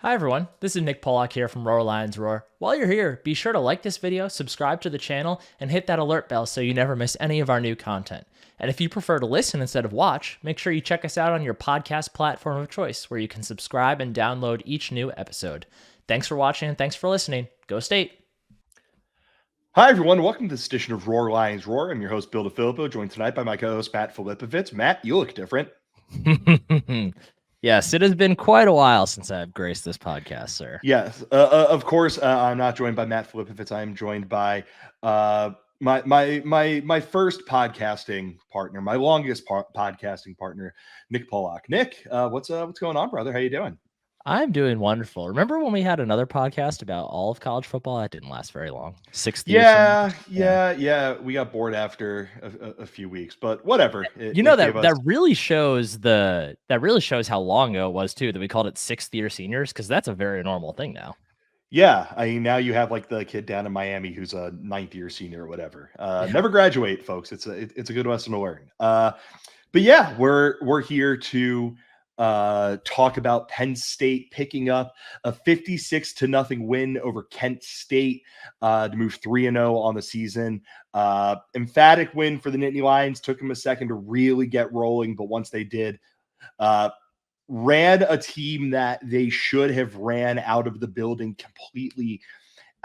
Hi everyone, this is Nick Pollock here from Roar Lions Roar. While you're here, be sure to like this video, subscribe to the channel, and hit that alert bell so you never miss any of our new content. And if you prefer to listen instead of watch, make sure you check us out on your podcast platform of choice where you can subscribe and download each new episode. Thanks for watching and thanks for listening. Go State! Hi, everyone. Welcome to this edition of Roar Lions Roar. I'm your host, Bill DeFilippo, joined tonight by my co-host, Matt Filipovitz. Matt, you look different. Yes, it has been quite a while since I've graced this podcast, sir. Yes, of course. I'm not joined by Matt Filipovitz. I am joined by my first podcasting partner, my longest podcasting partner, Nick Pollock. Nick, what's going on, brother? How you doing? I'm doing wonderful. Remember when we had another podcast about all of college football? That didn't last very long. 6 years. Yeah. We got bored after a few weeks, but whatever. That really shows how long ago it was too that we called it 6th year seniors, because that's a very normal thing now. Yeah, I mean, now you have like the kid down in Miami who's a 9th year senior or whatever. Never graduate, folks. It's a good lesson to learn. But yeah, we're here to talk about Penn State picking up a 56-0 win over Kent State to move 3-0 on the season. Emphatic win for the Nittany Lions. Took them a second to really get rolling, but once they did, ran a team that they should have ran out of the building, completely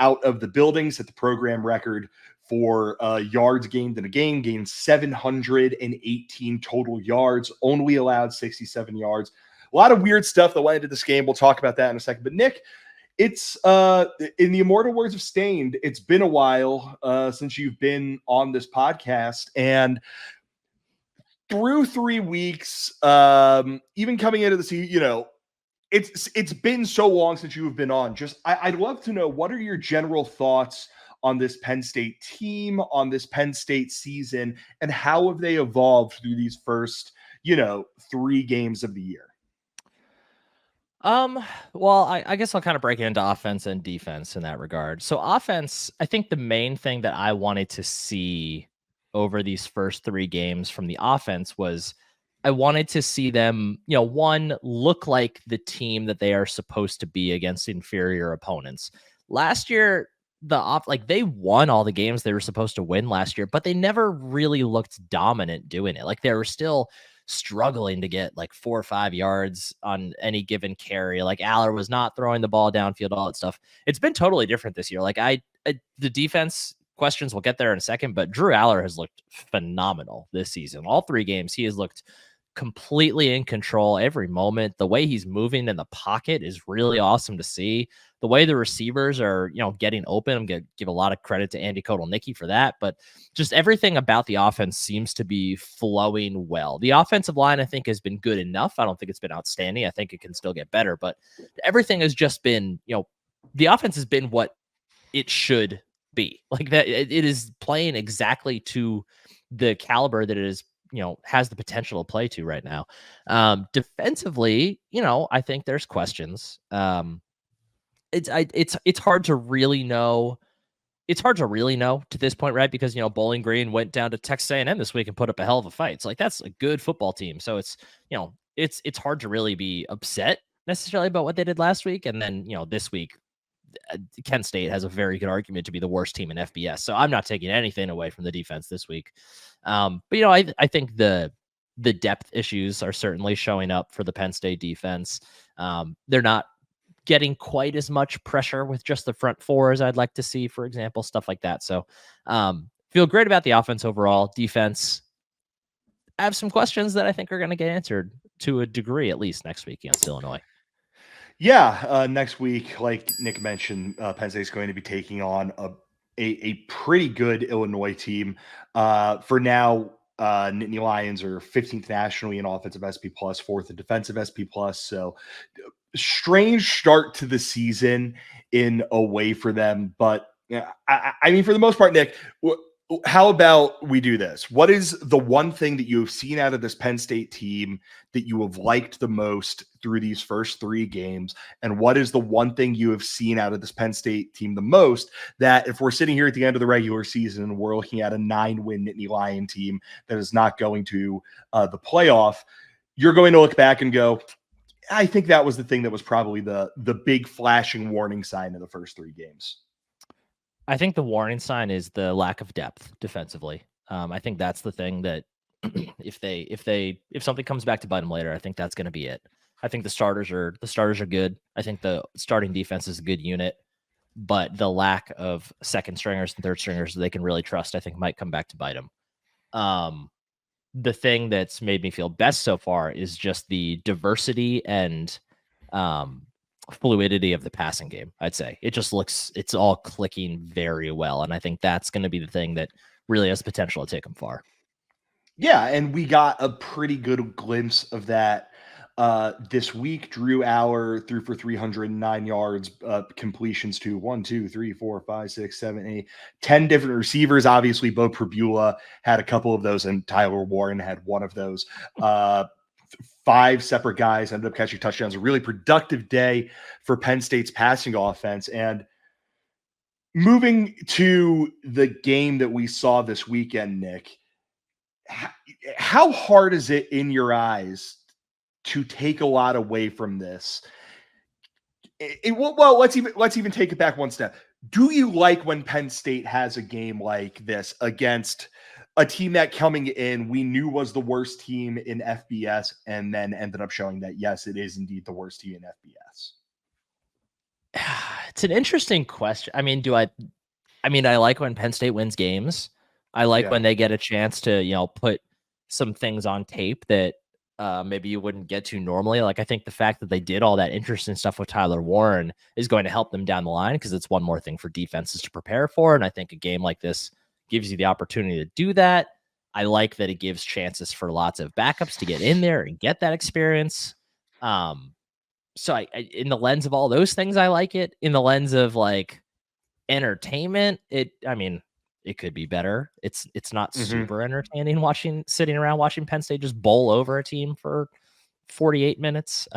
out of the building, set the program record for yards gained in a game, gained 718 total yards, only allowed 67 yards. A lot of weird stuff that went into this game. We'll talk about that in a second. But Nick, it's in the immortal words of Stained, it's been a while since you've been on this podcast, and through 3 weeks, even coming into the season, it's been so long since you have been on. I'd love to know, what are your general thoughts on this Penn State team, on this Penn State season, and how have they evolved through these first, 3 games of the year? Well, I guess I'll kind of break it into offense and defense in that regard. So offense, I think the main thing that I wanted to see over these first 3 games from the offense was I wanted to see them, one, look like the team that they are supposed to be against inferior opponents. Last year, they won all the games they were supposed to win last year, but they never really looked dominant doing it. Like, they were still struggling to get like 4 or 5 yards on any given carry. Like, Aller was not throwing the ball downfield, all that stuff. It's been totally different this year. Like, the defense questions, we'll get there in a second, but Drew Aller has looked phenomenal this season. All 3 games, he has looked completely in control every moment. The way he's moving in the pocket is really awesome to see. The way the receivers are, getting open, I'm going to give a lot of credit to Andy Kotelnicki for that, but just everything about the offense seems to be flowing well. The offensive line, I think, has been good enough. I don't think it's been outstanding. I think it can still get better, but everything has just been, the offense has been what it should be. Like, that it is playing exactly to the caliber that it is, has the potential to play to right now. Defensively, I think there's questions. It's hard to really know. It's hard to really know to this point, right? Because, Bowling Green went down to Texas A&M this week and put up a hell of a fight. It's like, that's a good football team. So it's, it's hard to really be upset necessarily about what they did last week. And then, this week, Kent State has a very good argument to be the worst team in FBS. So I'm not taking anything away from the defense this week. But, I think the depth issues are certainly showing up for the Penn State defense. They're not getting quite as much pressure with just the front 4 as I'd like to see, for example, stuff like that. So feel great about the offense overall. Defense, I have some questions that I think are going to get answered to a degree, at least next week against Illinois. Yeah, next week, like Nick mentioned, Penn State's going to be taking on a pretty good Illinois team. For now, Nittany Lions are 15th nationally in offensive SP+, 4th in defensive SP+. So strange start to the season in a way for them. But I mean, for the most part, Nick, how about we do this? What is the one thing that you have seen out of this Penn State team that you have liked the most through these first 3 games? And what is the one thing you have seen out of this Penn State team the most that, if we're sitting here at the end of the regular season and we're looking at a 9-win Nittany Lion team that is not going to the playoff, you're going to look back and go, I think that was the thing that was probably the big flashing warning sign of the first 3 games. I think the warning sign is the lack of depth defensively. I think that's the thing that if something comes back to bite them later, I think that's going to be it. I think the starters are good. I think the starting defense is a good unit, but the lack of second stringers and third stringers they can really trust, I think, might come back to bite them. The thing that's made me feel best so far is just the diversity and fluidity of the passing game. I'd say it's all clicking very well, and I think that's going to be the thing that really has potential to take them far. Yeah, and we got a pretty good glimpse of that this week. Drew Aller threw for 309 yards, completions to 1, 2, 3, 4, 5, 6, 7, 8, 10 different receivers. Obviously, Bo Prabula had a couple of those, and Tyler Warren had one of those. 5 separate guys ended up catching touchdowns. A really productive day for Penn State's passing offense. And moving to the game that we saw this weekend, Nick, how hard is it in your eyes to take a lot away from this? Well, let's even take it back one step. Do you like when Penn State has a game like this against a team that coming in we knew was the worst team in FBS and then ended up showing that, yes, it is indeed the worst team in FBS? It's an interesting question. I mean, I like when Penn State wins games. I like when they get a chance to, put some things on tape that maybe you wouldn't get to normally. Like, I think the fact that they did all that interesting stuff with Tyler Warren is going to help them down the line because it's one more thing for defenses to prepare for. And I think a game like this gives you the opportunity to do that. I like that it gives chances for lots of backups to get in there and get that experience. So I in the lens of all those things, I like it. In the lens of like entertainment, it could be better. It's not super entertaining sitting around watching Penn State just bowl over a team for 48 minutes.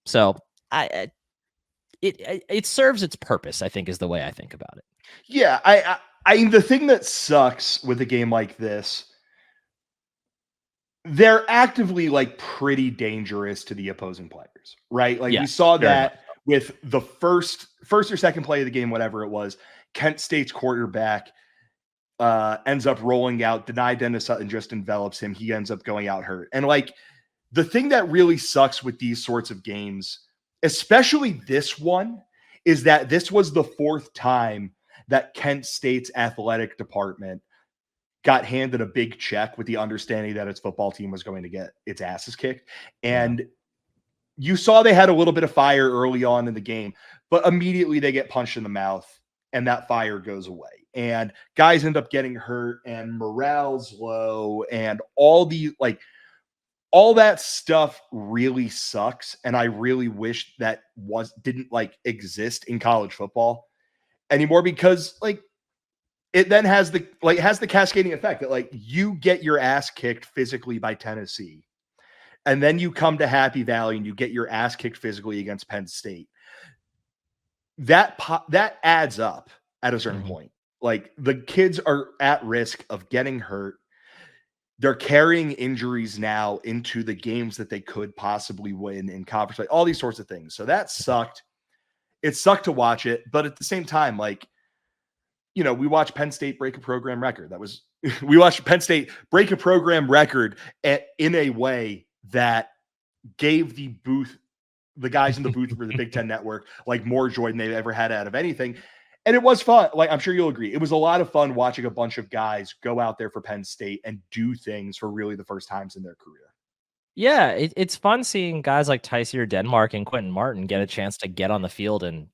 So it serves its purpose, I think, is the way I think about it. Yeah, I the thing that sucks with a game like this, they're actively like pretty dangerous to the opposing players, right? Like we saw that with the first or second play of the game, whatever it was. Kent State's quarterback ends up rolling out. Denied Dennis Sutton just envelops him. He ends up going out hurt. And like the thing that really sucks with these sorts of games, especially this one, is that this was the 4th time that Kent State's athletic department got handed a big check with the understanding that its football team was going to get its asses kicked. And you saw they had a little bit of fire early on in the game, but immediately they get punched in the mouth and that fire goes away. And guys end up getting hurt and morale's low and all that stuff really sucks. And I really wish that didn't like exist in college football anymore, because like it then has the cascading effect that like you get your ass kicked physically by Tennessee, and then you come to Happy Valley and you get your ass kicked physically against Penn State. That adds up at a certain point. Like the kids are at risk of getting hurt. They're carrying injuries now into the games that they could possibly win in conference, like all these sorts of things. So that sucked. It sucked to watch it, but at the same time, like, we watched Penn State break a program record. We watched Penn State break a program record in a way that gave the guys in the booth for the Big Ten Network, like more joy than they've ever had out of anything. And it was fun. Like, I'm sure you'll agree. It was a lot of fun watching a bunch of guys go out there for Penn State and do things for really the first times in their career. Yeah, it's fun seeing guys like Tysier Denmark and Quentin Martin get a chance to get on the field and,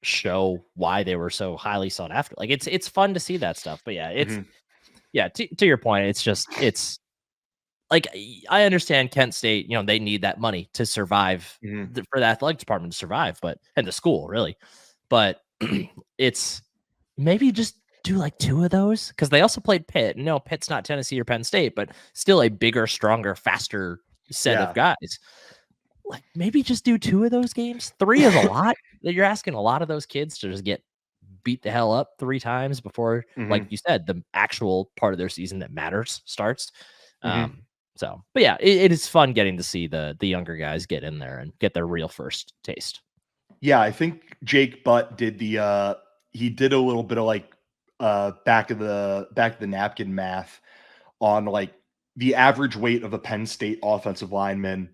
show why they were so highly sought after. Like it's fun to see that stuff. But yeah, to your point, it's like I understand Kent State, they need that money to survive for the athletic department to survive, and the school really. But it's maybe just do like 2 of those, because they also played Pitt. No, Pitt's not Tennessee or Penn State, but still a bigger, stronger, faster set of guys. Like maybe just do 2 of those games. 3 is a lot. You're asking a lot of those kids to just get beat the hell up 3 times before, like you said, the actual part of their season that matters starts. So, but yeah, it is fun getting to see the younger guys get in there and get their real first taste. Yeah, I think Jake Butt did he did a little bit of like back of the napkin math on like the average weight of a Penn State offensive lineman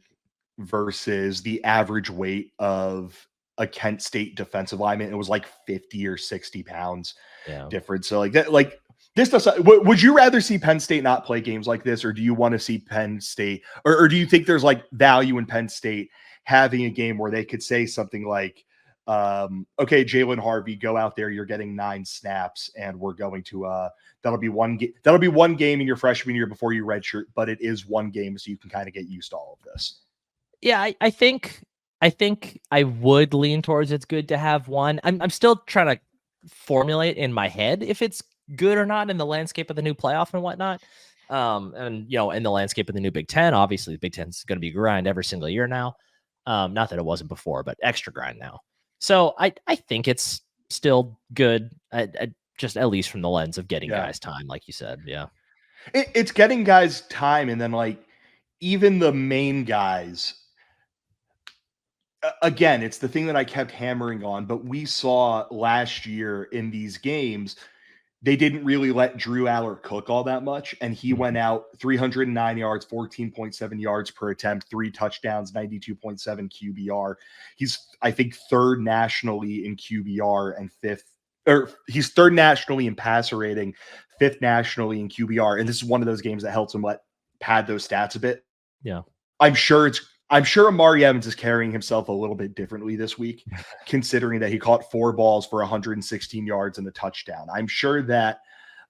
versus the average weight of a Kent State defensive lineman. It was like 50 or 60 pounds Yeah. difference. So like that, like this does. Would you rather see Penn State not play games like this, or do you want to see Penn State, or do you think there's like value in Penn State having a game where they could say something like, okay, Jalen Harvey, go out there. You're getting 9 snaps, and we're going to that'll be one game in your freshman year before you redshirt, but it is one game, so you can kind of get used to all of this. Yeah, I think I would lean towards it's good to have one. I'm still trying to formulate in my head if it's good or not in the landscape of the new playoff and whatnot. And in the landscape of the new Big Ten, obviously the Big Ten is going to be grind every single year now. Not that it wasn't before, but extra grind now. So I think it's still good, just at least from the lens of getting guys time, like you said. Yeah, it's getting guys time, and then like even the main guys. Again, it's the thing that I kept hammering on, but we saw last year in these games, they didn't really let Drew Aller cook all that much. And he went out 309 yards, 14.7 yards per attempt, 3 touchdowns, 92.7 QBR. He's, I think, third nationally in QBR and he's third nationally in passer rating, 5th nationally in QBR. And this is one of those games that helps him pad those stats a bit. Yeah. I'm sure Amari Evans is carrying himself a little bit differently this week, considering that he caught 4 balls for 116 yards and a touchdown. I'm sure that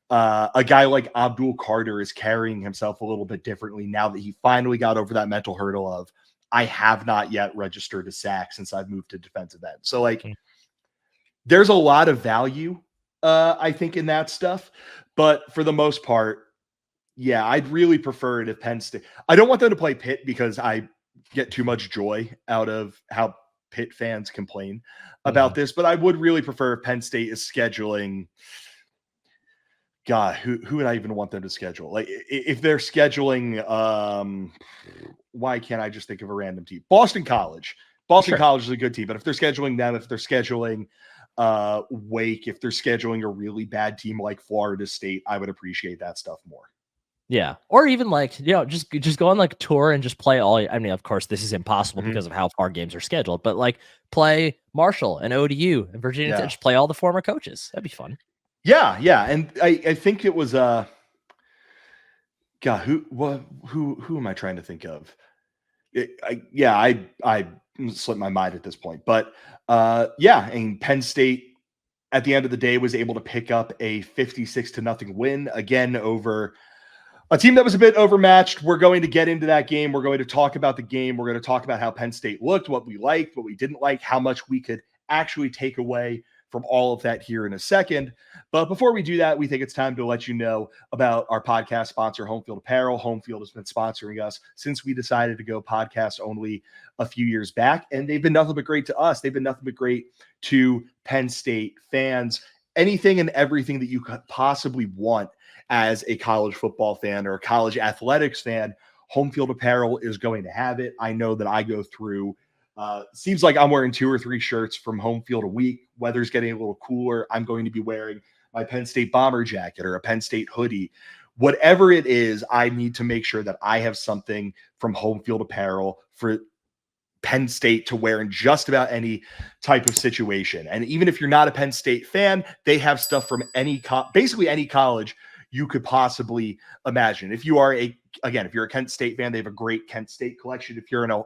a guy like Abdul Carter is carrying himself a little bit differently now that he finally got over that mental hurdle of, I have not yet registered a sack since I've moved to defensive end. So like, there's a lot of value, I think, in that stuff. But for the most part, yeah, I'd really prefer it if Penn State. I don't want them to play Pitt because I get too much joy out of how Pitt fans complain about this, but I would really prefer if Penn State is scheduling. God, who would I even want them to schedule? Like if they're scheduling, why can't I just think of a random team? Boston College. Boston College is a good team, but if they're scheduling them, if they're scheduling Wake, if they're scheduling a really bad team like Florida State, I would appreciate that stuff more. Yeah. Or even like, just go on like tour and just play all. I mean, of course, this is impossible because of how far games are scheduled, but like play Marshall and ODU and Virginia Tech, just play all the former coaches. That'd be fun. Yeah. Yeah. And I think it was, God, who am I trying to think of? I slipped my mind at this point, but and Penn State at the end of the day was able to pick up a 56-0 win again over a team that was a bit overmatched. We're going to get into that game. We're going to talk about the game. We're going to talk about how Penn State looked, what we liked, what we didn't like, how much we could actually take away from all of that here in a second. But before we do that, we think it's time to let you know about our podcast sponsor, Home Field Apparel. Home Field has been sponsoring us since we decided to go podcast only a few years back, and they've been nothing but great to us. They've been nothing but great to Penn State fans. Anything and everything that you could possibly want as a college football fan or a college athletics fan, Home Field Apparel is going to have it. I know that I go through, seems like I'm wearing 2 or 3 shirts from Home Field a week. Weather's getting a little cooler. I'm going to be wearing my Penn State bomber jacket or a Penn State hoodie. Whatever it is, I need to make sure that I have something from Home Field Apparel for Penn State to wear in just about any type of situation. And even if you're not a Penn State fan, they have stuff from basically any college you could possibly imagine. If you are if you're a Kent State fan, they have a great Kent State collection. If you're an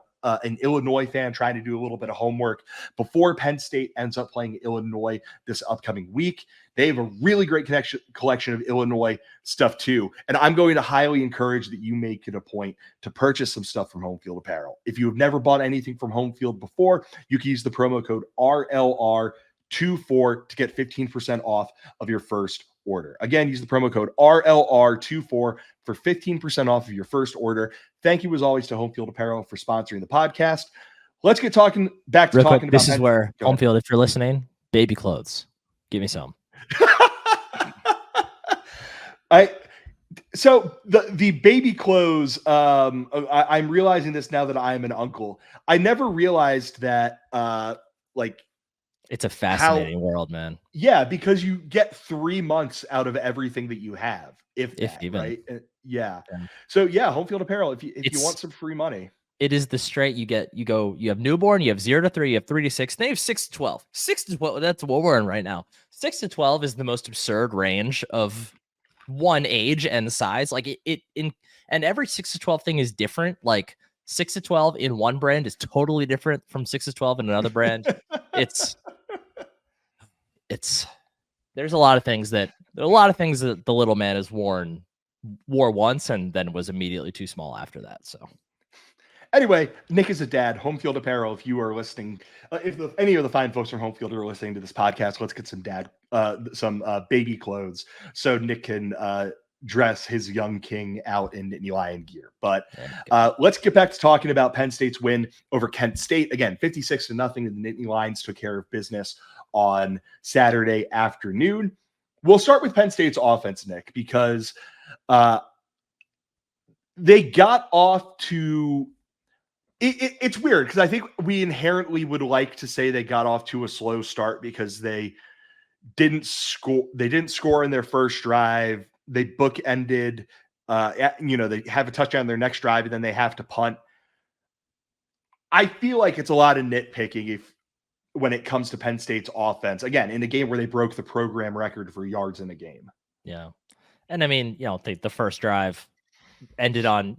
Illinois fan trying to do a little bit of homework before Penn State ends up playing Illinois this upcoming week, they have a really great collection of Illinois stuff too. And I'm going to highly encourage that you make it a point to purchase some stuff from Home Field Apparel. If you have never bought anything from Home Field before, you can use the promo code RLR24 to get 15% off of your first order. Again, use the promo code RLR24 for 15% off of your first order. Thank you, as always, to Home Field Apparel for sponsoring the podcast. Let's get back to talking about this is where Home Field, if you're listening, baby clothes. Give me some. So the baby clothes, I'm realizing this now that I'm an uncle. I never realized that like It's a how fascinating world, man. yeah, because you get 3 months out of everything that you have, if If that, even. right? Yeah. Yeah. So yeah, home field apparel if you It's want some free money. it is the straight you have newborn, you have 0 to 3, you have 3 to 6, then you have 6 to 12. 6 to 12, that's what we're in right now. 6 to 12 is the most absurd range of one age and size. Like it in and every 6 to 12 thing is different. Like 6 to 12 in one brand is totally different from 6 to 12 in another brand. It's it's there's a lot of things that the little man has wore once and then was immediately too small after that. So Anyway, Nick is a dad. Home Field Apparel. If you are listening, if any of the fine folks from Home Field are listening to this podcast, let's get some baby clothes so Nick can dress his young king out in Nittany Lion gear. But let's get back to talking about Penn State's win over Kent State. Again, 56-0. The Nittany Lions took care of business on Saturday afternoon. We'll start with Penn State's offense, Nick, because they got off to it's weird because I think we inherently would like to say they got off to a slow start because they didn't score. They didn't score in their first drive. They bookended. They have a touchdown their next drive, and then they have to punt. I feel like it's a lot of nitpicking when it comes to Penn State's offense. Again, in a game where they broke the program record for yards in a game. yeah. And I mean, the first drive ended on,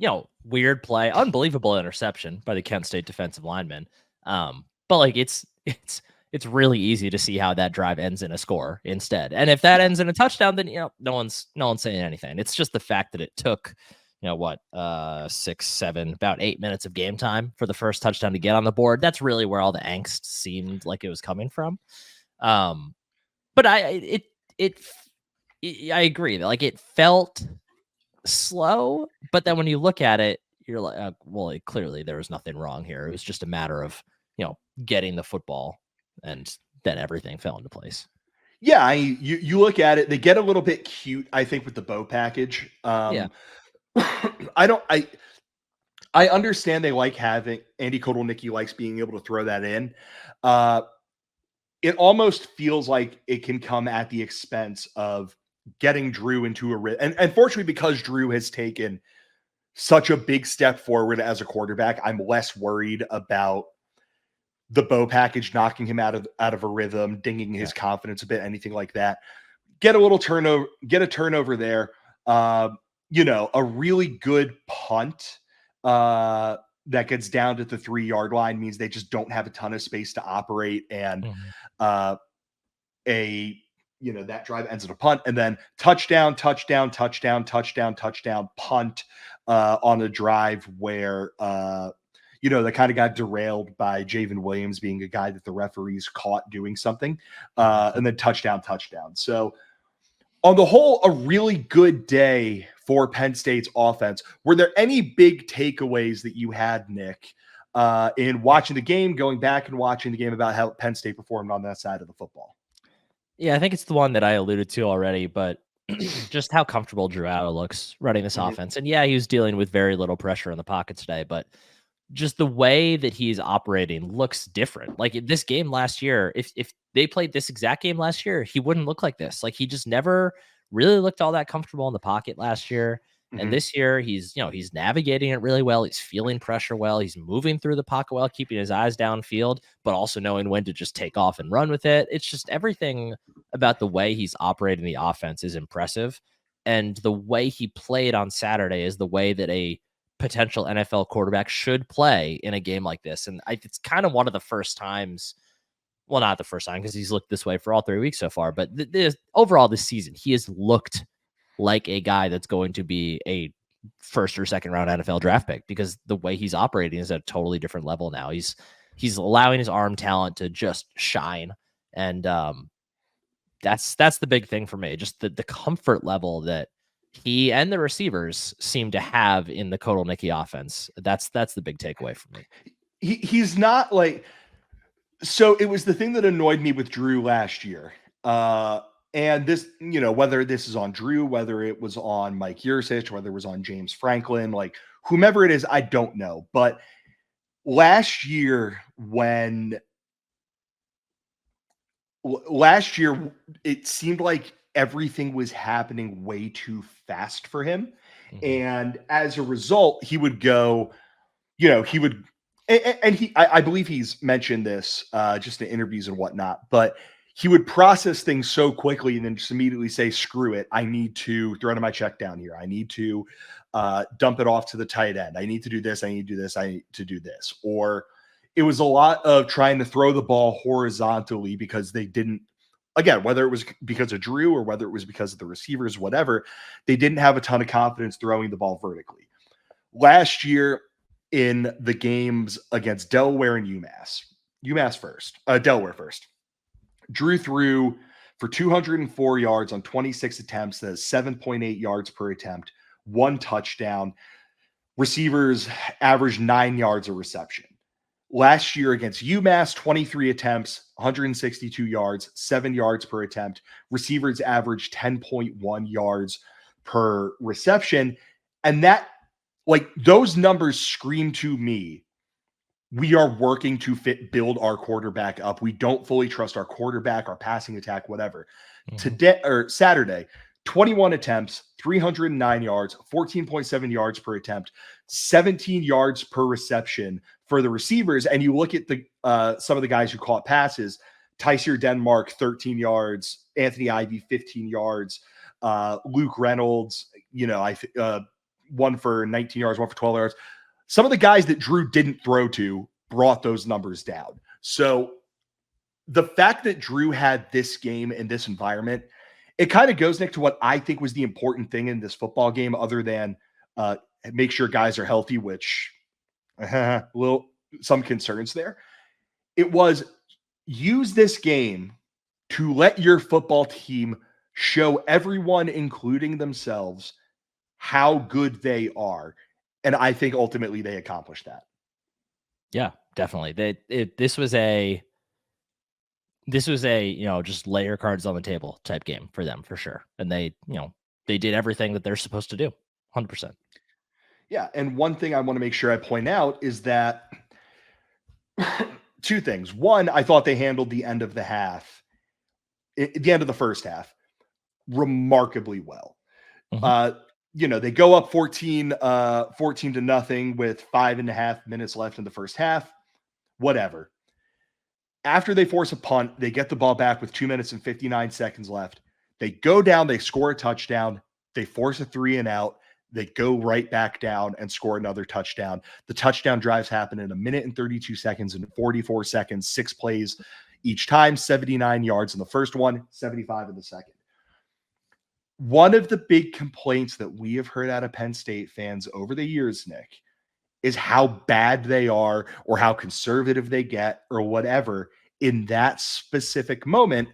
weird play, unbelievable interception by the Kent State defensive lineman. But like it's really easy to see how that drive ends in a score instead. And if that ends in a touchdown, then no one's saying anything. It's just the fact that it took, 6, 7, about 8 minutes of game time for the first touchdown to get on the board. That's really where all the angst seemed like it was coming from. But I agree that like it felt slow, but then when you look at it, you're like, clearly there was nothing wrong here. It was just a matter of, getting the football, and then everything fell into place. Yeah, you look at it, they get a little bit cute, I think, with the bow package. Yeah. I understand they like having Andy Kotelnicki likes being able to throw that in. It almost feels like it can come at the expense of getting Drew into a rhythm. And fortunately, because Drew has taken such a big step forward as a quarterback, I'm less worried about the bow package knocking him out of a rhythm, dinging his confidence a bit, anything like that. Get a turnover there. A really good punt that gets down to the 3-yard line means they just don't have a ton of space to operate. And that drive ends in a punt, and then touchdown, punt on a drive where they kind of got derailed by Javen Williams being a guy that the referees caught doing something, and then touchdown. So on the whole, a really good day for Penn State's offense. Were there any big takeaways that you had, Nick, in watching the game, going back and watching the game, about how Penn State performed on that side of the football? Yeah, I think it's the one that I alluded to already, but just how comfortable Drew Allar looks running this offense. And yeah, he was dealing with very little pressure in the pocket today, but just the way that he's operating looks different. Like this game last year, if they played this exact game last year, he wouldn't look like this. Like he just never really looked all that comfortable in the pocket last year. And this year he's navigating it really well. He's feeling pressure well. He's moving through the pocket well, keeping his eyes downfield, but also knowing when to just take off and run with it. It's just everything about the way he's operating the offense is impressive. And the way he played on Saturday is the way that a potential NFL quarterback should play in a game like this. And it's kind of one of the first times, well, not the first time because he's looked this way for all 3 weeks so far, but overall this season, he has looked like a guy that's going to be a first or second round NFL draft pick because the way he's operating is at a totally different level now. He's allowing his arm talent to just shine. And that's the big thing for me. Just the comfort level that he and the receivers seem to have in the Kotelnicki offense. That's the big takeaway for me. He's not like, so it was the thing that annoyed me with Drew last year. And this, whether this is on Drew, whether it was on Mike Yurcich, whether it was on James Franklin, like whomever it is, I don't know. But last year, it seemed like everything was happening way too fast for him. And as a result, he would go, he would, and I believe he's mentioned this just in interviews and whatnot, but he would process things so quickly and then just immediately say, screw it. I need to throw in my check down here. I need to dump it off to the tight end. I need to do this. I need to do this. I need to do this. Or it was a lot of trying to throw the ball horizontally because they didn't, again, whether it was because of Drew or whether it was because of the receivers, whatever, they didn't have a ton of confidence throwing the ball vertically. Last year in the games against Delaware and Delaware first, Drew threw for 204 yards on 26 attempts. That's 7.8 yards per attempt, 1 touchdown. Receivers averaged 9 yards a reception. Last year against UMass, 23 attempts, 162 yards, 7 yards per attempt. Receivers averaged 10.1 yards per reception. And that, like, those numbers scream to me, we are working to build our quarterback up. We don't fully trust our quarterback, our passing attack, whatever. Today or Saturday, 21 attempts, 309 yards, 14.7 yards per attempt, 17 yards per reception for the receivers. And you look at the some of the guys who caught passes: Tysier Denmark, 13 yards, Anthony Ivy, 15 yards, Luke Reynolds, one for 19 yards, one for 12 yards. Some of the guys that Drew didn't throw to brought those numbers down. So the fact that Drew had this game in this environment, it kind of goes, Nick, to what I think was the important thing in this football game, other than make sure guys are healthy, which some concerns there. It was use this game to let your football team show everyone, including themselves, how good they are. And I think ultimately they accomplished that. Yeah, definitely. This was a just lay your cards on the table type game for them, for sure. And they did everything that they're supposed to do. 100%. Yeah. And one thing I want to make sure I point out is that two things. One, I thought they handled the end of the first half remarkably well. They go up 14 to nothing with 5.5 minutes left in the first half. Whatever. After they force a punt, they get the ball back with 2 minutes and 59 seconds left. They go down, they score a touchdown. They force a 3 and out. They go right back down and score another touchdown. The touchdown drives happen in 1 minute and 32 seconds and 44 seconds, 6 plays each time, 79 yards in the first one, 75 in the second. One of the big complaints that we have heard out of Penn State fans over the years, Nick, is how bad they are or how conservative they get or whatever in that specific moment.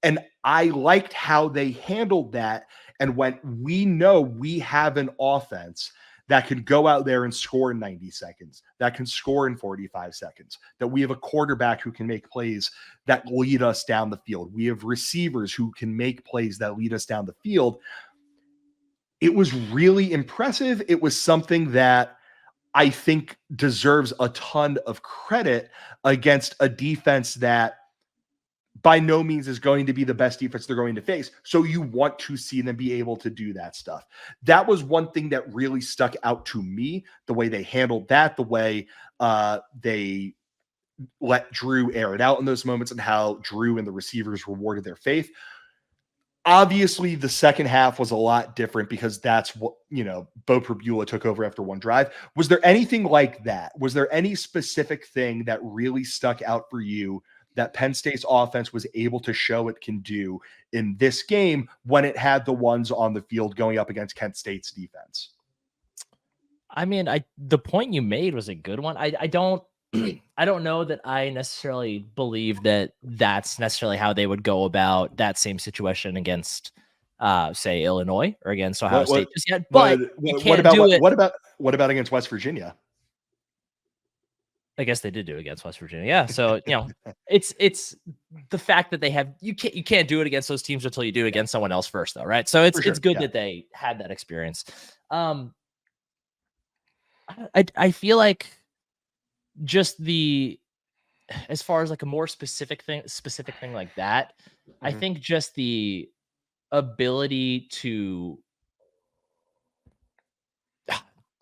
And I liked how they handled that. And when we know we have an offense that can go out there and score in 90 seconds, that can score in 45 seconds, that we have a quarterback who can make plays that lead us down the field. We have receivers who can make plays that lead us down the field. It was really impressive. It was something that I think deserves a ton of credit against a defense that by no means is going to be the best defense they're going to face. So you want to see them be able to do that stuff. That was one thing that really stuck out to me, the way they handled that, the way they let Drew air it out in those moments, and how Drew and the receivers rewarded their faith. Obviously, the second half was a lot different because that's what, Bo Prabula took over after one drive. Was there anything like that? Was there any specific thing that really stuck out for you that Penn State's offense was able to show it can do in this game when it had the ones on the field going up against Kent State's defense? I mean, the point you made was a good one. I don't I don't know that I necessarily believe that that's necessarily how they would go about that same situation against say Illinois or against Ohio State just yet. But you can't do it. What about against West Virginia? I guess they did do it against West Virginia. Yeah. So, it's the fact that they have you can't do it against those teams until you do it against someone else first, though, right? So For it's sure. good Yeah. that they had that experience. I feel like just the as far as like a more specific thing like that, I Mhm. think just the ability to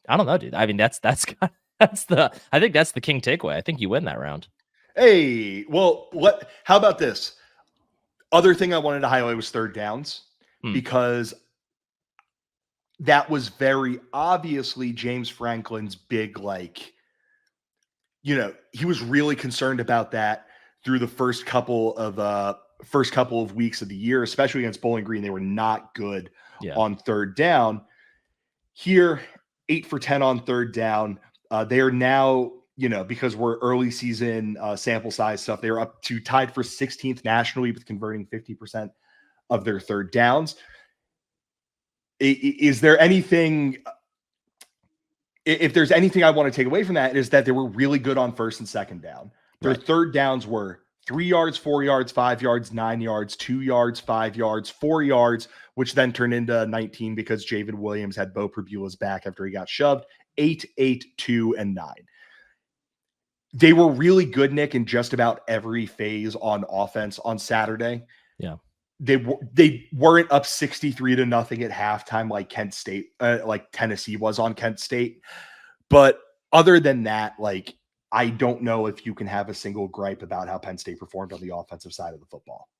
I don't know, dude. I mean, I think that's the king takeaway. I think you win that round. Hey, well, how about this? Other thing I wanted to highlight was third downs Hmm. because that was very obviously James Franklin's big, like, he was really concerned about that through the first couple of weeks of the year, especially against Bowling Green. They were not good Yeah. on third down. Here, 8 for 10 on third down. They are now, because we're early season sample size stuff, they're up to tied for 16th nationally with converting 50% of their third downs. Is there anything? If there's anything I want to take away from that, is that they were really good on first and second down. Their Right. third downs were 3 yards, 4 yards, 5 yards, 9 yards, 2 yards, 5 yards, 4 yards, which then turned into 19 because Javid Williams had Bo Perbula's back after he got shoved. 8, 8, 2, and 9. They were really good, Nick, in just about every phase on offense on Saturday. Yeah. They weren't up 63 to nothing at halftime like Kent State, like Tennessee was on Kent State. But other than that, like, I don't know if you can have a single gripe about how Penn State performed on the offensive side of the football.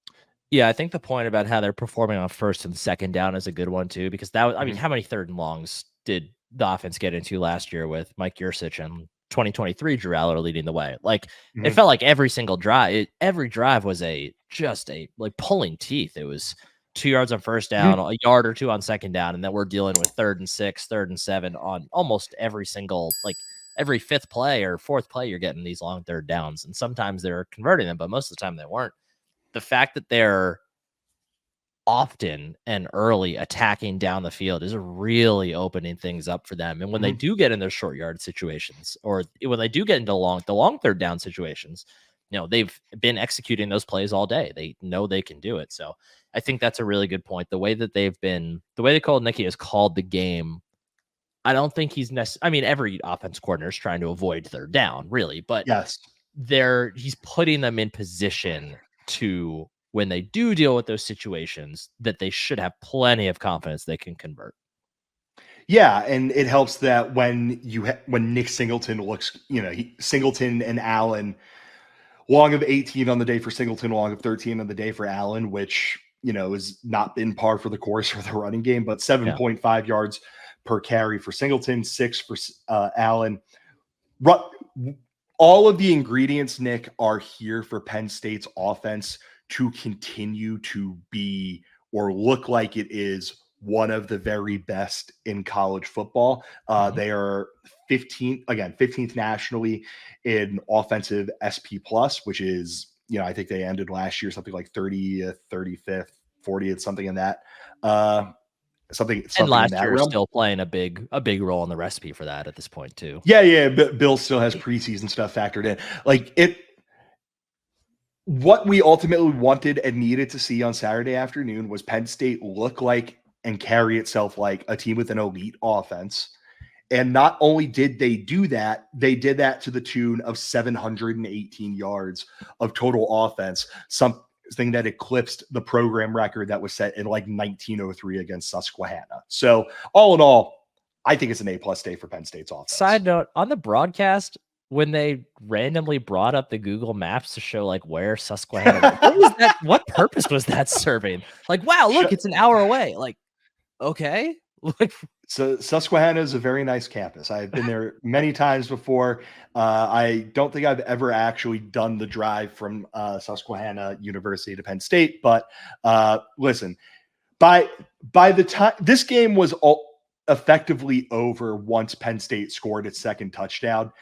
Yeah, I think the point about how they're performing on first and second down is a good one too, because that was, I mean, Mhm. how many third and longs did the offense get into last year with Mike Yursich and 2023 Drew Aller leading the way? Like it Mhm. felt like every drive was just a like pulling teeth. It was 2 yards on first down, Mhm. a yard or two on second down, and then we're dealing with third and 6, third and 7 on almost every single every fifth play or fourth play. You're getting these long third downs, and sometimes they're converting them, but most of the time they weren't. The fact that they're often and early attacking down the field is really opening things up for them. And when they Mhm. do get in their short yard situations, or when they do get into the long third down situations, they've been executing those plays all day. They know they can do it. So I think that's a really good point. The way that Cold Nicky has called the game, I don't think he's necessarily, I mean, every offense coordinator is trying to avoid third down, really, but Yes. he's putting them in position to when they do deal with those situations that they should have plenty of confidence they can convert. Yeah, and it helps that when Nick Singleton looks, Singleton and Allen, long of 18 on the day for Singleton, long of 13 on the day for Allen, which has not been par for the course for the running game, but Yeah. 7.5 yards per carry for Singleton, 6 for Allen. All of the ingredients, Nick, are here for Penn State's offense to continue to be or look like it is one of the very best in college football. Mhm. They are 15th nationally in offensive SP plus, which is, I think they ended last year something like 30th, 35th, 40th, something in that. And Something in last that year realm. still playing a big role in the recipe for that at this point too. Yeah, yeah. Bill still has preseason stuff factored in. Like it, what we ultimately wanted and needed to see on Saturday afternoon was Penn State look like and carry itself like a team with an elite offense. And not only did they do that, they did that to the tune of 718 yards of total offense, something that eclipsed the program record that was set in like 1903 against Susquehanna. So, all in all, I think it's an A+ day for Penn State's offense. Side note, on the broadcast, when they randomly brought up the Google Maps to show like where Susquehanna was, what was that? What purpose was that serving? Like, wow, look, it's an hour away. Like, okay. Like, So Susquehanna is a very nice campus. I've been there many times before. I don't think I've ever actually done the drive from Susquehanna University to Penn State, but listen, by the time this game was effectively over, once Penn State scored its second touchdown,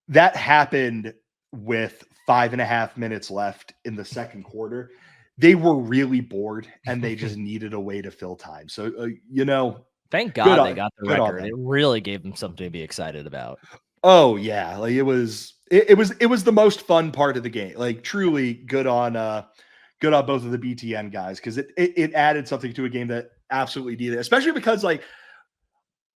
that happened with 5.5 minutes left in the second quarter. They were really bored and they just needed a way to fill time. So thank good God they on got the good on record. them. It really gave them something to be excited about. Oh yeah, like it was the most fun part of the game. Like truly good on both of the BTN guys because it added something to a game that absolutely needed, especially because like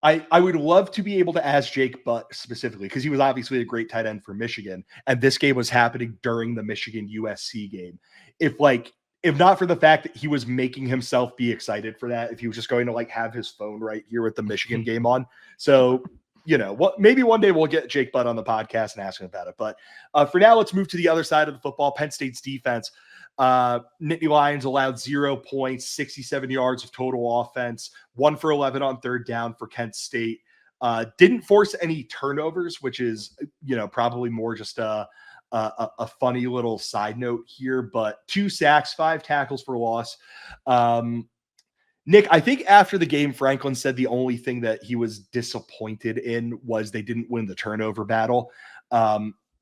I would love to be able to ask Jake Butt specifically because he was obviously a great tight end for Michigan, and this game was happening during the Michigan USC game. If like if not for the fact that he was making himself be excited for that, if he was just going to like have his phone right here with the Michigan game on, so what maybe one day we'll get Jake Butt on the podcast and ask him about it. But for now, let's move to the other side of the football. Penn State's defense. Nittany Lions allowed 0 points, 67 yards of total offense, 1 for 11 on third down for Kent State. Didn't force any turnovers, which is, probably more just a funny little side note here, but 2 sacks, 5 tackles for loss. Nick, I think after the game, Franklin said the only thing that he was disappointed in was they didn't win the turnover battle.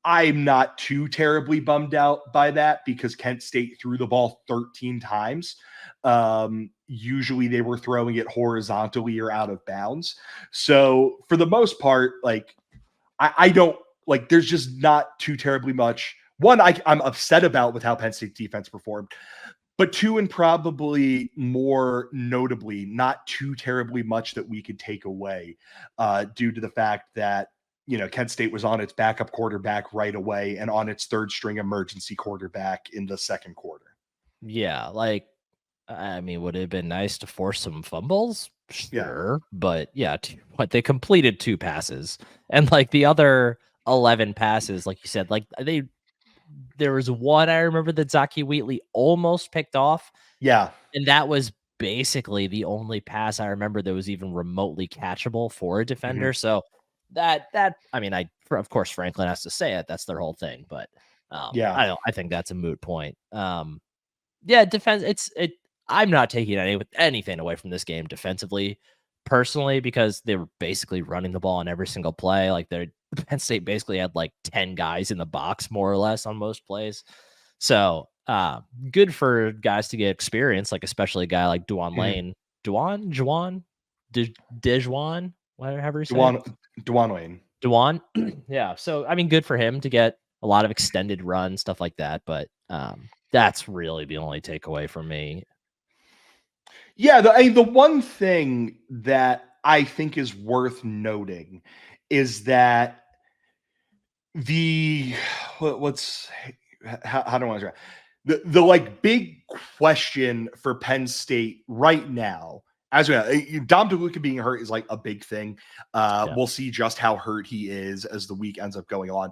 I'm not too terribly bummed out by that because Kent State threw the ball 13 times. Usually they were throwing it horizontally or out of bounds. So for the most part, like I don't like there's just not too terribly much. One, I'm upset about with how Penn State defense performed. But two, and probably more notably, not too terribly much that we could take away due to the fact that, Kent State was on its backup quarterback right away and on its third string emergency quarterback in the second quarter. Yeah, like, I mean, would it have been nice to force some fumbles? Yeah. Sure, but yeah, what they completed 2 passes, and like the other 11 passes, like you said, like there was one I remember that Zaki Wheatley almost picked off, Yeah. and that was basically the only pass I remember that was even remotely catchable for a Mhm. defender. So that I mean, of course Franklin has to say it. That's their whole thing, but Yeah. I think that's a moot point. Yeah, defense. I'm not taking anything away from this game defensively, personally, because they were basically running the ball on every single play. Like Penn State basically had like 10 guys in the box more or less on most plays. So good for guys to get experience, like especially a guy like Duan Mhm. Lane, Juan, Dejuan, whatever you say it, Dewan Wayne. Dewan. Yeah. So I mean, good for him to get a lot of extended run stuff like that. But that's really the only takeaway from me. Yeah, the one thing that I think is worth noting is that the what's how do I want to the like big question for Penn State right now, as we know, Dom DeLuca being hurt is like a big thing. Yeah. We'll see just how hurt he is as the week ends up going on.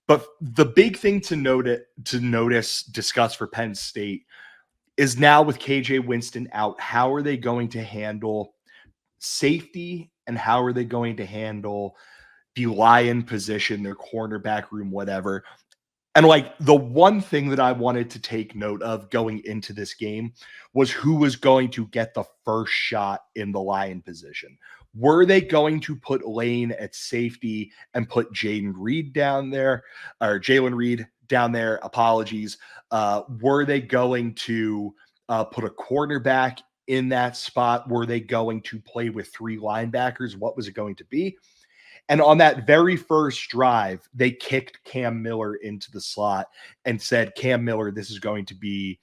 But the big thing to discuss for Penn State is now with KJ Winston out, how are they going to handle safety and how are they going to handle the lion position, their cornerback room, whatever. And like the one thing that I wanted to take note of going into this game was who was going to get the first shot in the lion position. Were they going to put Lane at safety and put Jaden Reed down there or Jalen Reed down there? Apologies. Were they going to put a cornerback in that spot? Were they going to play with 3 linebackers? What was it going to be? And on that very first drive, they kicked Cam Miller into the slot and said, Cam Miller, this is going to be,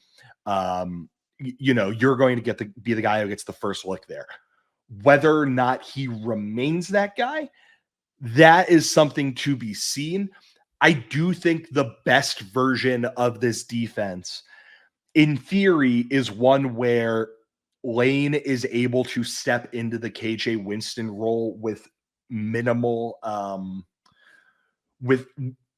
you're going to be the guy who gets the first look there. Whether or not he remains that guy, that is something to be seen. I do think the best version of this defense, in theory, is one where Lane is able to step into the KJ Winston role minimal with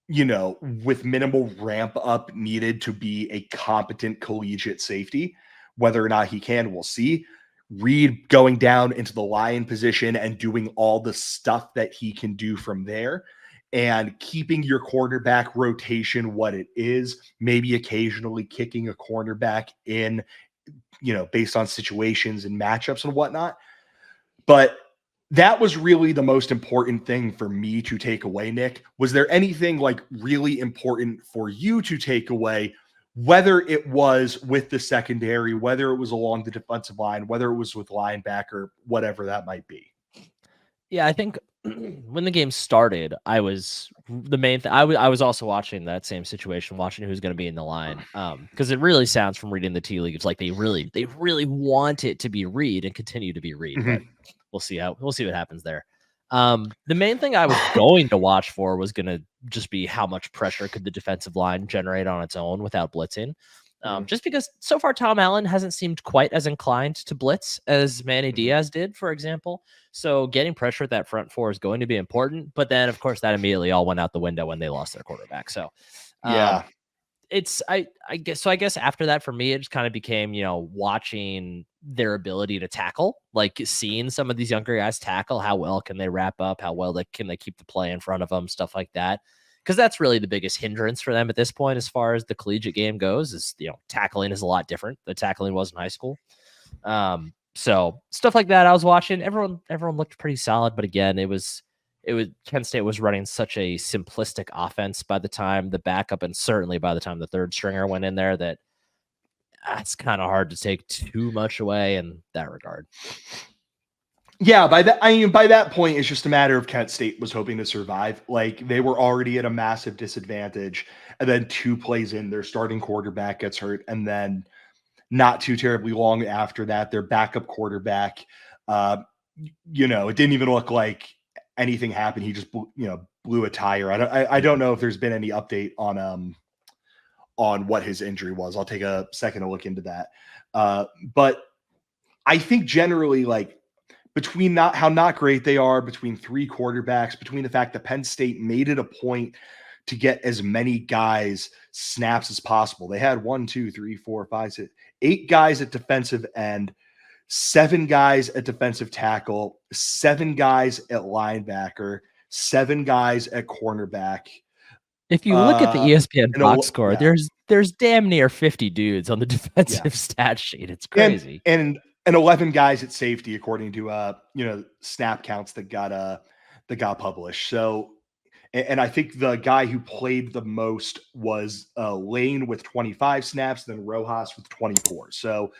with minimal ramp up needed to be a competent collegiate safety. Whether or not he can, we'll see. Reed going down into the lion position and doing all the stuff that he can do from there and keeping your quarterback rotation what it is, maybe occasionally kicking a cornerback in, based on situations and matchups and whatnot. But that was really the most important thing for me to take away, Nick. Was there anything like really important for you to take away, whether it was with the secondary, whether it was along the defensive line, whether it was with linebacker, whatever that might be? Yeah, I think when the game started, I was the main thing. I was also watching that same situation, watching who's going to be in the line. Because it really sounds from reading the tea leaves like they really want it to be Reed and continue to be Reed. But we'll see what happens there. The main thing I was going to watch for was going to just be how much pressure could the defensive line generate on its own without blitzing. Just because so far Tom Allen hasn't seemed quite as inclined to blitz as Manny Diaz did, for example. So getting pressure at that front four is going to be important. But then, of course, that immediately all went out the window when they lost their quarterback. So, Yeah. it's I guess after that for me it just kind of became, watching their ability to tackle, like seeing some of these younger guys tackle, how well can they wrap up, how well can they keep the play in front of them, stuff like that, because that's really the biggest hindrance for them at this point as far as the collegiate game goes. Is tackling is a lot different than tackling was in high school. So stuff like that I was watching. Everyone looked pretty solid, but again, it was Penn State was running such a simplistic offense by the time the backup and certainly by the time the third stringer went in there that it's kind of hard to take too much away in that regard. Yeah, by that point, it's just a matter of Kent State was hoping to survive. Like they were already at a massive disadvantage, and then 2 plays in, their starting quarterback gets hurt, and then not too terribly long after that, their backup quarterback, it didn't even look like anything happened. He just blew a tire. I don't know if there's been any update on what his injury was. I'll take a second to look into that. But I think generally, like between how not great they are, between 3 quarterbacks, between the fact that Penn State made it a point to get as many guys snaps as possible. They had 1, 2, 3, 4, 5, 6, 8 guys at defensive end, 7 guys at defensive tackle, 7 guys at linebacker, 7 guys at cornerback. If you look at the ESPN box score, there's damn near 50 dudes on the defensive stat sheet. It's crazy. And 11 guys at safety, according to snap counts that got published. So, and I think the guy who played the most was Lane with 25 snaps, then Rojas with 24. So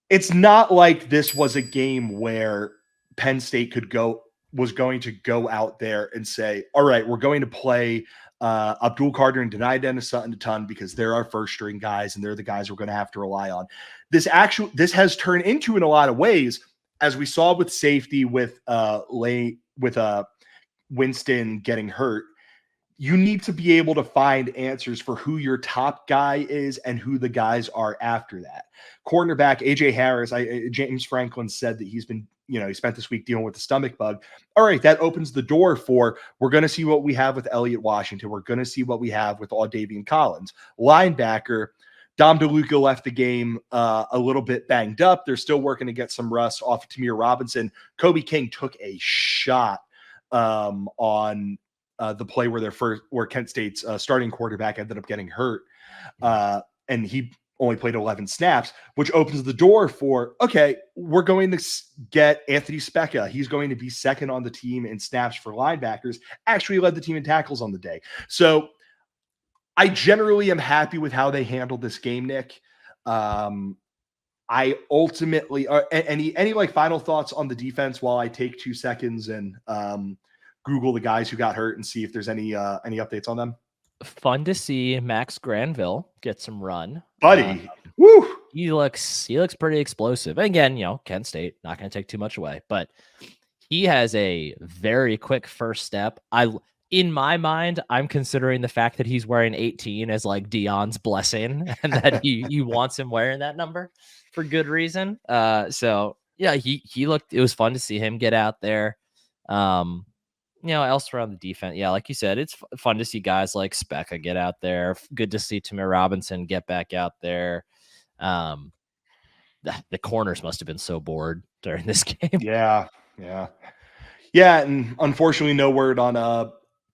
it's not like this was a game where Penn State was going to go out there and say, all right, we're going to play Abdul Carter and Dennis Sutton a ton because they're our first string guys and they're the guys we're going to have to rely on. This has turned into, in a lot of ways, as we saw with safety with Winston getting hurt, you need to be able to find answers for who your top guy is and who the guys are after that. Cornerback AJ Harris, James Franklin said that he's been, he spent this week dealing with the stomach bug. All right, that opens the door for, we're going to see what we have with Elliott Washington. We're going to see what we have with Audavian Collins. Linebacker, Dom DeLuca left the game a little bit banged up. They're still working to get some rust off of Tamir Robinson. Kobe King took a shot on the play where Kent State's starting quarterback ended up getting hurt. And he only played 11 snaps, which opens the door for, okay, we're going to get Anthony Specca. He's going to be second on the team in snaps for linebackers, actually led the team in tackles on the day. So I generally am happy with how they handled this game, Nick. I ultimately any like final thoughts on the defense while I take 2 seconds and Google the guys who got hurt and see if there's any updates on them. Fun to see Max Granville get some run, buddy. Woo! He looks pretty explosive. And again, Kent State not going to take too much away, but he has a very quick first step. In my mind, I'm considering the fact that he's wearing 18 as like Dion's blessing, and that he wants him wearing that number for good reason. So yeah, he looked. It was fun to see him get out there. Elsewhere on the defense, yeah, like you said, it's fun to see guys like Specca get out there. Good to see Tamir Robinson get back out there. The corners must have been so bored during this game. Yeah. And unfortunately, no word on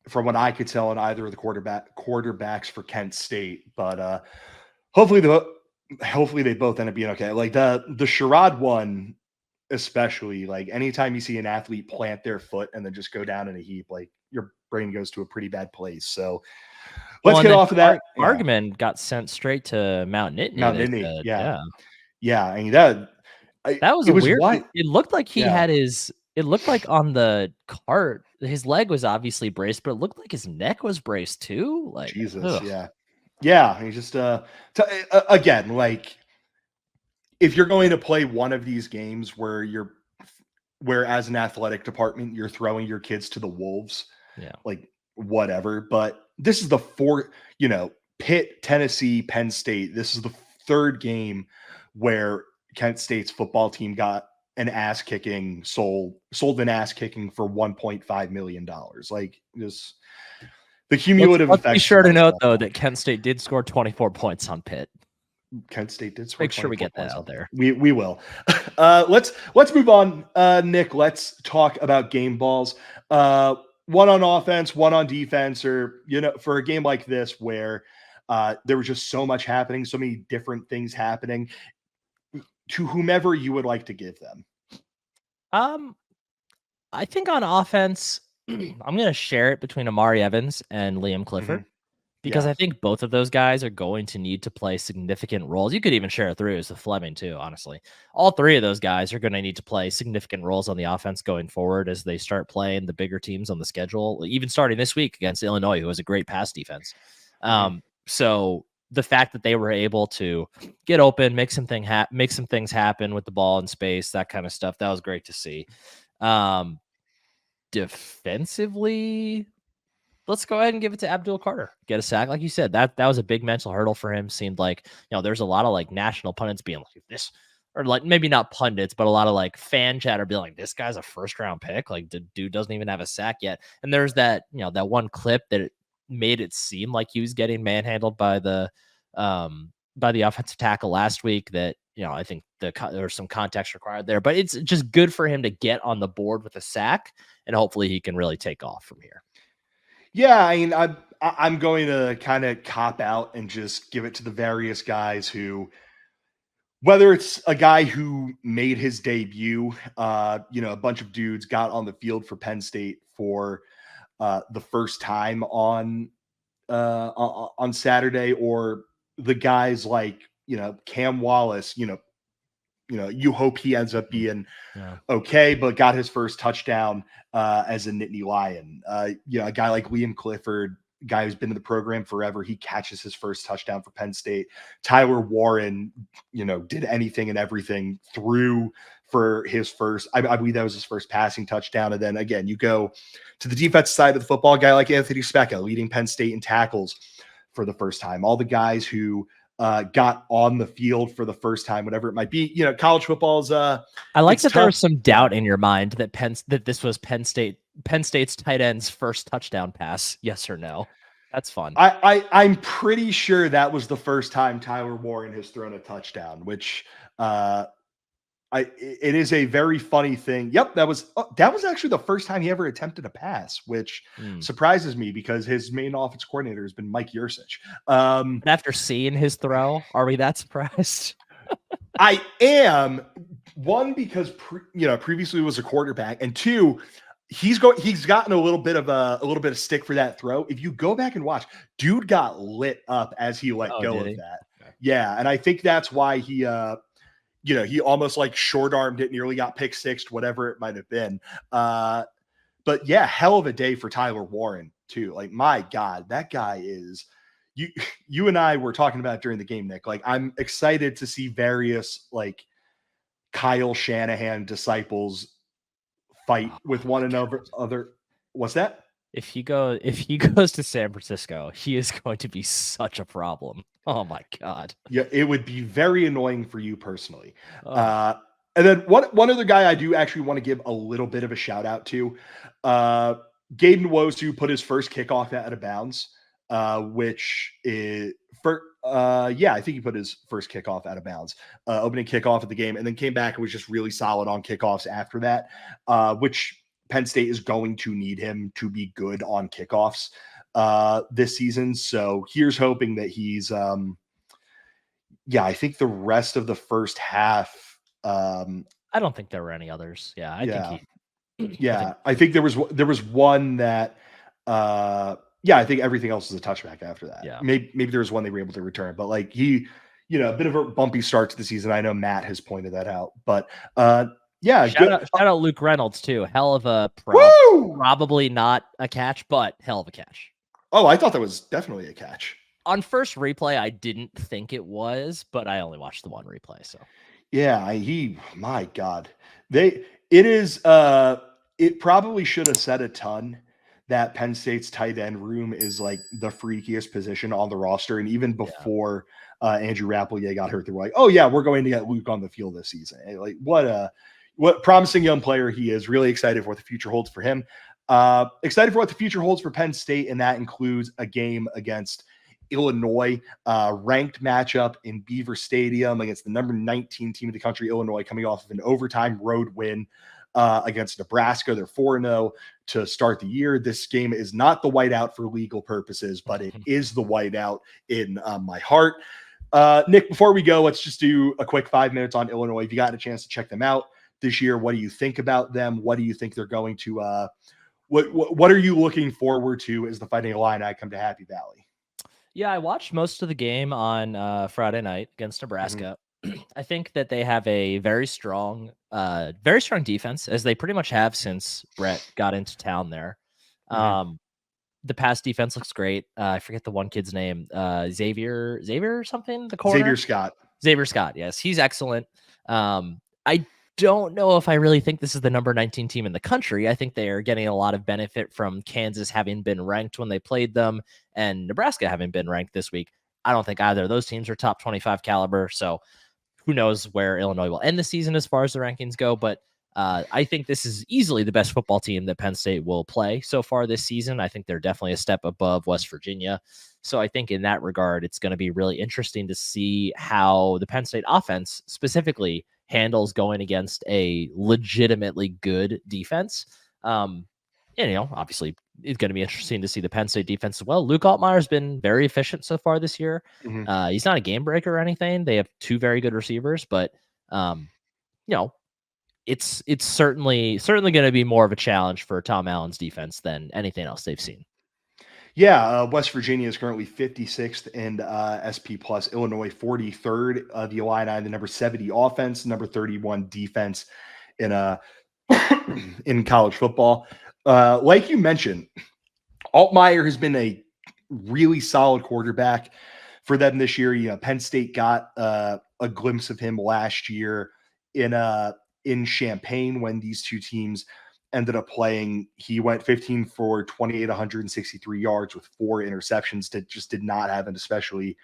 from what I could tell on either of the quarterbacks for Kent State. But hopefully they both end up being okay. Like the Sherrod one, especially, like anytime you see an athlete plant their foot and then just go down in a heap, like your brain goes to a pretty bad place. So let's get off of that. Argument got sent straight to Mount Nittany. Yeah. I mean, that was weird. It looked like he had his It looked like on the cart, his leg was obviously braced, but it looked like his neck was braced too. Like, Jesus, ugh. yeah. He's just again, like if you're going to play one of these games where as an athletic department you're throwing your kids to the wolves, Yeah. like whatever. But this is the fourth, Pitt, Tennessee, Penn State. This is the third game where Kent State's football team got an ass kicking, sold an ass kicking for $1.5 million. Like just the cumulative Let's be effects sure of to this note stuff. though that Kent State did score 24 points on Pitt. Kent State did score Make sure we 24 get that points out on there. We will. Let's move on. Nick, let's talk about game balls. One on offense, one on defense, or for a game like this where there was just so much happening, so many different things happening. To whomever you would like to give them. I think on offense, I'm gonna share it between Amari Evans and Liam Clifford. Because Yeah. I think both of those guys are going to need to play significant roles. You could even share it through as the Fleming too, honestly. All three of those guys are going to need to play significant roles on the offense going forward as they start playing the bigger teams on the schedule, even starting this week against Illinois, who has a great pass defense. So the fact that they were able to get open, make some things happen with the ball in space, that kind of stuff, that was great to see. Defensively, let's go ahead and give it to Abdul Carter. Get a sack, like you said. That was a big mental hurdle for him. Seemed like there's a lot of like national pundits being like this, or like maybe not pundits, but a lot of like fan chatter being like, this guy's a first round pick. Like the dude doesn't even have a sack yet. And there's that that one clip that it made it seem like he was getting manhandled by the offensive tackle last week. That I think there's some context required there, but it's just good for him to get on the board with a sack, and hopefully he can really take off from here. Yeah, I mean, I'm going to kind of cop out and just give it to the various guys who, whether it's a guy who made his debut, a bunch of dudes got on the field for Penn State for the first time on Saturday, or the guys like Cam Wallace. You hope he ends up being okay, but got his first touchdown as a Nittany Lion. A guy like Liam Clifford, guy who's been in the program forever, he catches his first touchdown for Penn State. Tyler Warren, did anything and everything, threw for his first, I believe that was his first passing touchdown. And then again, you go to the defensive side of the football, a guy like Anthony Specca leading Penn State in tackles for the first time. All the guys who got on the field for the first time, whatever it might be. College football is I like that tough. there was some doubt in your mind that this was Penn State's tight end's first touchdown pass. Yes or no? That's fun. I'm pretty sure that was the first time Tyler Warren has thrown a touchdown, which it is a very funny thing. Yep, that was actually the first time he ever attempted a pass, which surprises me because his main offense coordinator has been Mike Yursich. And after seeing his throw, are we that surprised? I am, one, because previously was a quarterback, and two, he's gotten a little bit of stick for that throw. If you go back and watch, dude got lit up as he let go of that. Okay. Yeah, and I think that's why he he almost like short armed it, nearly got pick sixed, whatever it might have been. But yeah, hell of a day for Tyler Warren too. Like, my God, that guy is. You and I were talking about during the game, Nick. Like, I'm excited to see various like Kyle Shanahan disciples fight with one another. What's that? If he goes to San Francisco, he is going to be such a problem. Oh my God. Yeah, it would be very annoying for you personally. And then one other guy I do actually want to give a little bit of a shout out to. Gaben Wosu put his first kickoff out of bounds, which is I think he put his first kickoff out of bounds, opening kickoff of the game, and then came back and was just really solid on kickoffs after that, which Penn State is going to need him to be good on kickoffs this season. So here's hoping that he's I think the rest of the first half. I don't think there were any others. Yeah, I think there was one that I think everything else is a touchback after that. Yeah. Maybe there was one they were able to return, but like he, a bit of a bumpy start to the season. I know Matt has pointed that out, but Yeah, Shout good. out, shout out Luke Reynolds too. Hell of a Woo! probably not a catch, but hell of a catch. Oh, I thought that was definitely a catch. On first replay, I didn't think it was, but I only watched the one replay. So Yeah, my God. It probably should have said a ton that Penn State's tight end room is like the freakiest position on the roster. And even yeah, before Andrew Rappelier got hurt, they were like, oh yeah, we're going to get Luke on the field this season. And like what promising young player he is. Really excited for what the future holds for him. Excited for what the future holds for Penn State, and that includes a game against Illinois, ranked matchup in Beaver Stadium against the number 19 team in the country, Illinois, coming off of an overtime road win against Nebraska. They're 4-0 to start the year. This game is not the whiteout for legal purposes, but it is the whiteout in my heart. Nick, before we go, let's just do a quick 5 minutes on Illinois. If you got a chance to check them out this year, what do you think about them? What do you think they're going to what are you looking forward to as the Fighting Illini come to Happy Valley? yeah, I watched most of the game on Friday night against Nebraska. I think that they have a very strong defense, as they pretty much have since Brett got into town there. The pass defense looks great. I forget the one kid's name, Xavier or something. The corner, Xavier Scott. Yes, he's excellent. I don't know if I really think this is the number 19 team in the country. I think they are getting a lot of benefit from Kansas having been ranked when they played them and Nebraska having been ranked this week. I don't think either of those teams are top 25 caliber. So who knows where Illinois will end the season as far as the rankings go. But I think this is easily the best football team that Penn State will play so far this season. I think they're definitely a step above West Virginia. So I think in that regard, it's going to be really interesting to see how the Penn State offense specifically handles going against a legitimately good defense. And, obviously it's going to be interesting to see the Penn State defense as well. Luke Altmaier's been very efficient so far this year. He's not a game breaker or anything. They have two very good receivers, but it's certainly going to be more of a challenge for Tom Allen's defense than anything else they've seen. Yeah, West Virginia is currently 56th in SP plus, Illinois 43rd. The Illini, the number 70 offense, number 31 defense in in college football. Like you mentioned, Altmaier has been a really solid quarterback for them this year. Penn State got a glimpse of him last year in Champaign when these two teams ended up playing. He went 15 for 28, 163 yards with 4 interceptions. That just did not have an especially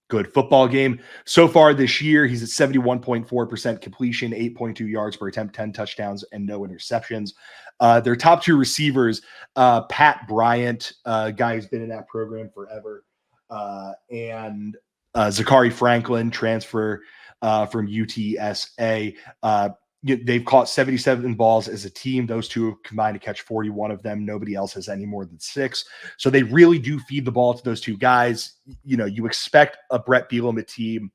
good football game. So far this year, he's at 71.4% completion, 8.2 yards per attempt, 10 touchdowns, and no interceptions. Their top 2 receivers, Pat Bryant, guy who's been in that program forever, and Zachary Franklin, transfer from UTSA. They've caught 77 balls as a team. Those two combined to catch 41 of them. Nobody else has any more than 6. So they really do feed the ball to those two guys. You expect a Brett Bielema team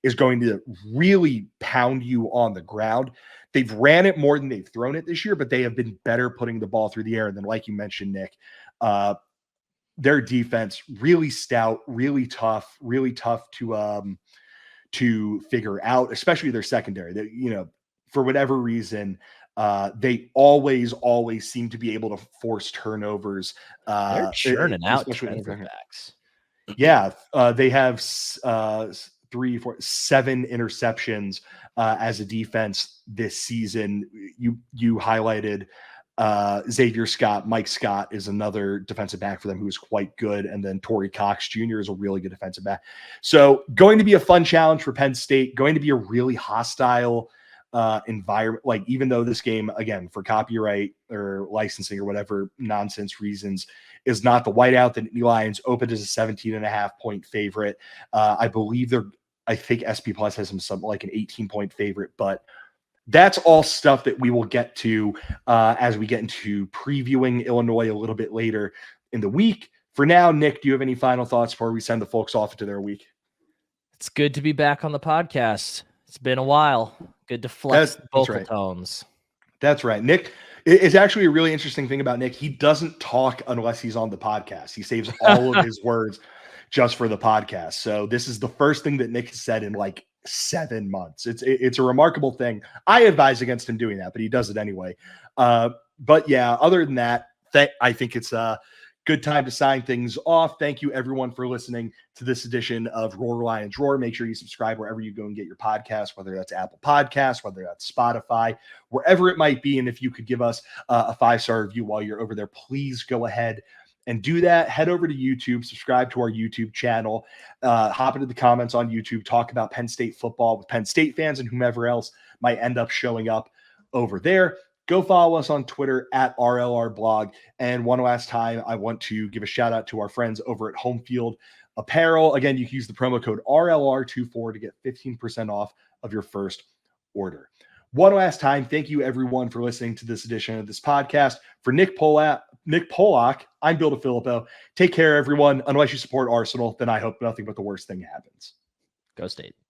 is going to really pound you on the ground. They've ran it more than they've thrown it this year, but they have been better putting the ball through the air. And then, like you mentioned, Nick, their defense really stout, really tough to figure out, especially their secondary. That for whatever reason, they always seem to be able to force turnovers. They're churning out defensive backs. Yeah, they have 3, 4, 7 interceptions as a defense this season. You highlighted Xavier Scott. Mike Scott is another defensive back for them who is quite good. And then Torrey Cox Jr. is a really good defensive back. So going to be a fun challenge for Penn State, going to be a really hostile environment. Like, even though this game, again, for copyright or licensing or whatever nonsense reasons, is not the whiteout, the Nittany Lions opened as a 17.5-point favorite. I think SP Plus has something like an 18-point favorite, but that's all stuff that we will get to as we get into previewing Illinois a little bit later in the week. For now, Nick, do you have any final thoughts before we send the folks off into their week? It's good to be back on the podcast. It's been a while. Good to flex the vocal tones. That's right. Nick, it's actually a really interesting thing about Nick. He doesn't talk unless he's on the podcast. He saves all of his words just for the podcast. So this is the first thing that Nick has said in like 7 months. It's a remarkable thing. I advise against him doing that, but he does it anyway. But yeah, other than that, I think it's a good time to sign things off. Thank you everyone for listening to this edition of Roar Lions Roar. Make sure you subscribe wherever you go and get your podcast, whether that's Apple Podcasts, whether that's Spotify, wherever it might be. And if you could give us a 5-star review while you're over there, please go ahead and do that. Head over to YouTube, subscribe to our YouTube channel, hop into the comments on YouTube, talk about Penn State football with Penn State fans and whomever else might end up showing up over there. Go follow us on Twitter at RLR Blog. And one last time, I want to give a shout out to our friends over at Home Field Apparel. Again, you can use the promo code RLR24 to get 15% off of your first order. One last time, thank you everyone for listening to this edition of this podcast. For Nick Polak, I'm Bill DeFilippo. Take care, everyone. Unless you support Arsenal, then I hope nothing but the worst thing happens. Go State.